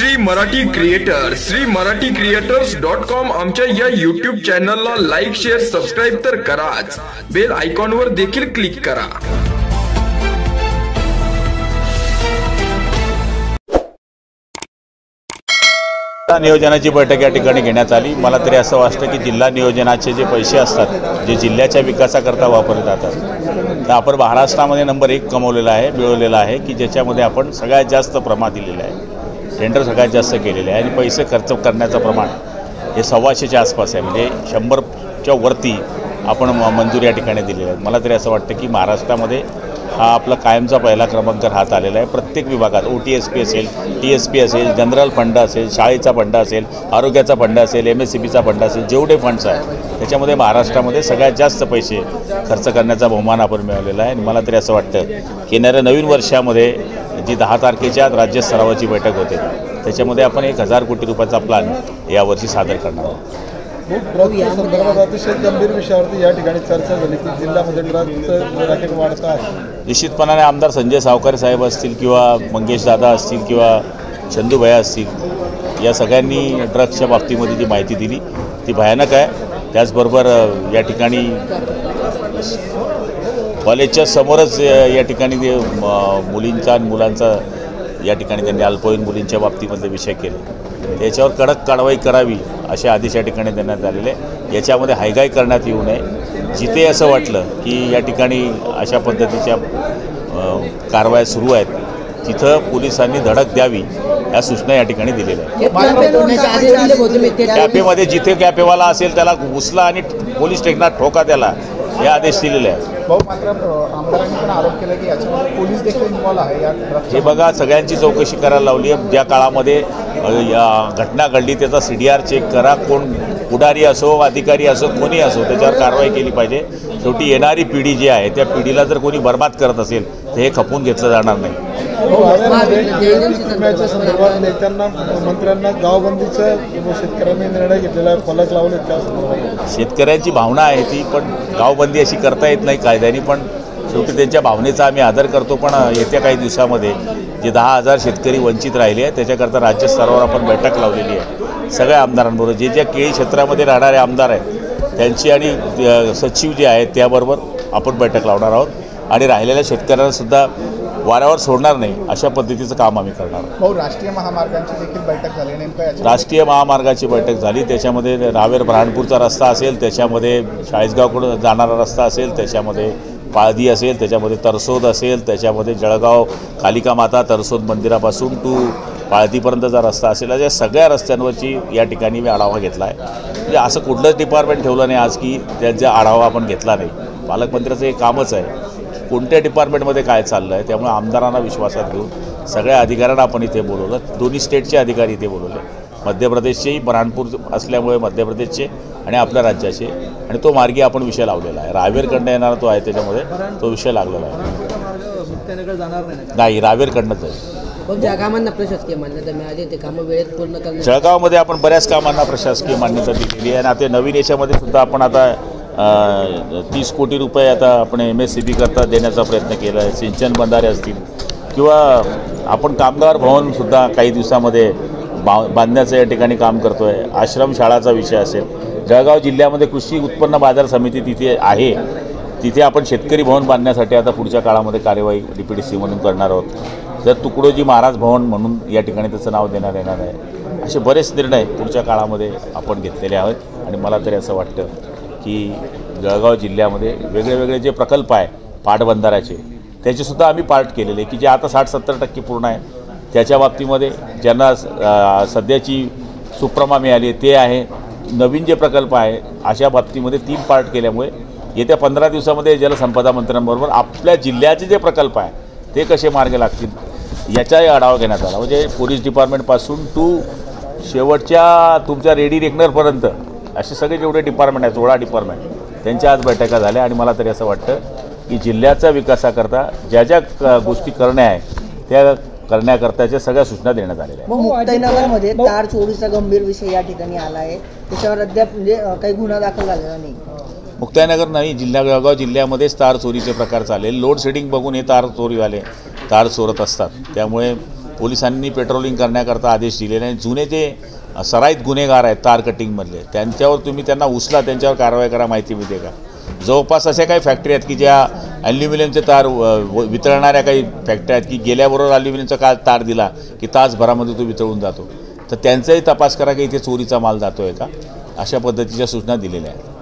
श्री मराठी क्रिएटर्स.com आमच्या या YouTube चॅनलला लाईक शेअर सबस्क्राईब तर कराच, बेल आयकॉनवर देखील क्लिक करा। नियोजनाची बैठक या ठिकाणी घेण्यात आली। मला तरी असं वाटतं की जिल्हा नियोजनाचे जे पैसे असतात जे जिल्ह्याच्या विकासाकरता वापरले जातात, तर आपण महाराष्ट्रामध्ये नंबर 1 कमवलेला आहे, मिळवलेला आहे की ज्याच्यामध्ये आपण सगळ्यात जास्त प्रमाण दिलेलं आहे, टेंडर सगळ्यात जास्त केलेले आहे आणि पैसे खर्च करण्याचं प्रमाण हे 125च्या आसपास आहे, म्हणजे 100च्या वरती आपण मंजुरी या ठिकाणी दिलेली आहे। मला तरी असं वाटतं की महाराष्ट्रामध्ये हा आपला कायमचा पहिला क्रमांक राहत आलेला आहे। प्रत्येक विभागात OTSP असेल, TSP असेल, जनरल फंड असेल, शाळेचा फंड असेल, आरोग्याचा फंड असेल, MSCBचा फंड असेल, जेवढे फंड्स आहेत त्याच्यामध्ये महाराष्ट्रामध्ये सगळ्यात जास्त पैसे खर्च करण्याचा बहुमान आपण मिळवलेला आहे। आणि मला तरी असं वाटतं की येणाऱ्या नवीन वर्षामध्ये जी 10 तारखेच्या राज्यस्तरावरची बैठक होते त्याच्यामध्ये आपण 1000 कोटी रुपयाचा प्लॅन यावर्षी सादर करणार आहोत। संदर्भात अतिशय गंभीर विषयावरती या ठिकाणी चर्चा झाली की जिल्ह्यामध्ये ड्रग्जचं रॅकेट वाढतं आहे। निश्चितपणाने आमदार संजय सावकारे साहेब असतील किंवा मंगेश दादा असतील किंवा चंदूभैया असतील, या सगळ्यांनी ड्रग्सच्या बाबतीमध्ये जी माहिती दिली ती भयानक आहे। त्याचबरोबर या ठिकाणी कॉलेजच्या समोरच या ठिकाणी ते मुलींचा आणि मुलांचा या ठिकाणी त्यांनी अल्पवयीन मुलींच्या बाबतीमधले विषय केले, त्याच्यावर कडक कारवाई करावी असे आदेश या ठिकाणी देण्यात आलेले। याच्यामध्ये हायगाई करण्यात येऊ नये। जिथे असं वाटलं की या ठिकाणी अशा पद्धतीच्या कारवाया सुरू आहेत तिथं पोलिसांनी धडक द्यावी या सूचना या ठिकाणी दिलेल्या आहेत। कॅफेमध्ये जिथे कॅफेवाला असेल त्याला उचला आणि पोलीस स्टेशनात ठोका त्याला, हे आदेश दिलेले आहेत। मात्र आमदारांनी पण आरोप केला की याच्यामध्ये पोलीस देखील इन्व्हॉल्व आहे या। हे बघा, सगळ्यांची चौकशी करायला लावली आहे। ज्या काळामध्ये घटना घडली त्याचा CDR चेक करा, कोण पुढारी असो, अधिकारी असो, कोणी असो, त्याच्यावर कारवाई केली पाहिजे। शेवटी येणारी पिढी जी आहे त्या पिढीला जर कोणी बर्बाद करत असेल तर हे खपून घेतलं जाणार नाही। संदर्भात नेत्यांना मंत्र्यांना गावबंदीचा शेतकऱ्यांनी निर्णय घेतलेला आहे, फलक लावले त्या संदर्भात शेतकऱ्यांची भावना आहे ती, पण गावबंदी अशी करता येत नाही कायद्याने, पण शेवटी त्यांच्या भावनेचा आम्ही आदर करतो। पण येत्या काही दिवसामध्ये जे 10,000 शेतकरी वंचित राहिले आहेत त्याच्याकरता राज्यस्तरावर आपण बैठक लावलेली आहे सगळ्या आमदारांबरोबर। जे ज्या केळी क्षेत्रामध्ये राहणारे आमदार आहेत त्यांची आणि सचिव जे आहेत त्याबरोबर आपण बैठक लावणार आहोत आणि राहिलेल्या शेतकऱ्यांनासुद्धा वाऱ्यावर सोडणार नाही अशा पद्धतीचं काम आम्ही करणार आहोत। राष्ट्रीय महामार्गांची देखील बैठक झाली, नेमकं राष्ट्रीय महामार्गाची बैठक झाली, त्याच्यामध्ये रावेर ब्रहाणपूरचा रस्ता असेल, त्याच्यामध्ये चाळीसगावकडून जाणारा रस्ता असेल, त्याच्यामध्ये पाळदी असेल, त्याच्यामध्ये तरसोद असेल, त्याच्यामध्ये जळगाव कालिका माता तरसोद मंदिरापासून पाळदीपर्यंतचा रस्ता असेल, अशा सगळ्या रस्त्यांवरची या ठिकाणी मी आढावा घेतला आहे। म्हणजे असं कुठलंच डिपार्टमेंट ठेवलं नाही आज की त्यांचा आढावा आपण घेतला नाही। पालकमंत्र्याचं हे कामच आहे कोणत्या डिपार्टमेंटमध्ये काय चाललं आहे, त्यामुळे आमदारांना विश्वासात घेऊन सगळ्या अधिकाऱ्यांना आपण इथे बोलवलं। दोन्ही स्टेटचे अधिकारी इथे बोलवले, मध्य प्रदेशचेही, ब्रहाणपूर असल्यामुळे मध्य प्रदेशचे आणि आपल्या राज्याचे, आणि तो मार्गी आपण विषय लावलेला आहे। रावेरकडनं येणारा तो आहे त्याच्यामध्ये तो विषय लागलेला आहे। नाही, रावेरकडनंच आहे। प्रशासकीय मान्यता मिळाली, ते कामं वेळेत पूर्ण करण्यात। जळगावमध्ये आपण बऱ्याच कामांना प्रशासकीय मान्यता दिलेली आहे आणि आता नवीन याच्यामध्ये सुद्धा आपण आता 30 कोटी रुपये आता आपण MSCB करता देण्याचा प्रयत्न केला आहे। सिंचन बंधारे असतील किंवा आपण कामगार भवनसुद्धा काही दिवसामध्ये बांधण्याचं या ठिकाणी काम करतो आहे। आश्रमशाळाचा विषय असेल, जळगाव जिल्ह्यामध्ये कृषी उत्पन्न बाजार समिती तिथे आहे, तिथे आपण शेतकरी भवन बांधण्यासाठी आता पुढच्या काळामध्ये कार्यवाही DPDC म्हणून करणार आहोत। जर तुकडोजी महाराज भवन म्हणून या ठिकाणी त्याचं नाव देण्यात येणार आहे। असे बरेच निर्णय पुढच्या काळामध्ये आपण घेतलेले आहेत आणि मला तरी असं वाटतं की जळगाव जिल्ह्यामध्ये वेगळे जे प्रकल्प आहे पाटबंधाऱ्याचे त्याचेसुद्धा आम्ही पार्ट केलेले की जे आता 60-70% पूर्ण आहे। त्याच्या बाबतीमध्ये ज्यांना सध्याची सुप्रमा मिळाली ते आहे, नवीन जे प्रकल्प आहे अशा बाबतीमध्ये 3 पार्ट केल्यामुळे येत्या 15 दिवसामध्ये जलसंपदा मंत्र्यांबरोबर आपल्या जिल्ह्याचे जे प्रकल्प आहे ते कसे मार्गे लागतील याचाही आढावा घेण्यात आला। म्हणजे पोलीस डिपार्टमेंटपासून शेवटच्या तुमच्या रेडी रेकनरपर्यंत असे सगळे जेवढे डिपार्टमेंट आहेत 16 डिपार्टमेंट त्यांच्या आज बैठका झाल्या आणि मला तरी असं वाटतं की जिल्ह्याचा विकासाकरता ज्या ज्या गोष्टी करण्या आहे त्या करण्याकरताच्या सगळ्या सूचना देण्यात आलेल्या आहेत। मुक्ताईनगरमध्ये तार चोरीचा गंभीर विषय या ठिकाणी आला आहे, त्याच्यावर अद्याप म्हणजे काही गुन्हा दाखल झालेला नाही। मुक्ताईनगर नाही, जळगाव जिल्ह्यामध्येच तार चोरीचे प्रकार चालेल। लोड शेडिंग बघून हे तार चोरीवाले तार चोरत असतात, त्यामुळे पोलिसांनी पेट्रोलिंग करण्याकरता आदेश दिलेले आणि जुने जे सराईत गुन्हेगार आहेत तार कटिंगमधले त्यांच्यावर तुम्ही त्यांना उचला, त्यांच्यावर कारवाई करा. माहिती मिळते का? जवळपास अशा काही फॅक्टरी आहेत की ज्या ॲल्युमिनियमचे तार वितळणाऱ्या काही फॅक्टरी आहेत की गेल्याबरोबर ॲल्युमिनियमचा तार दिला की तासभरामध्ये तो वितळून जातो. तर त्यांचाही तपास करा की इथे चोरीचा माल जातो आहे का. अशा पद्धतीच्या सूचना दिलेल्या आहेत.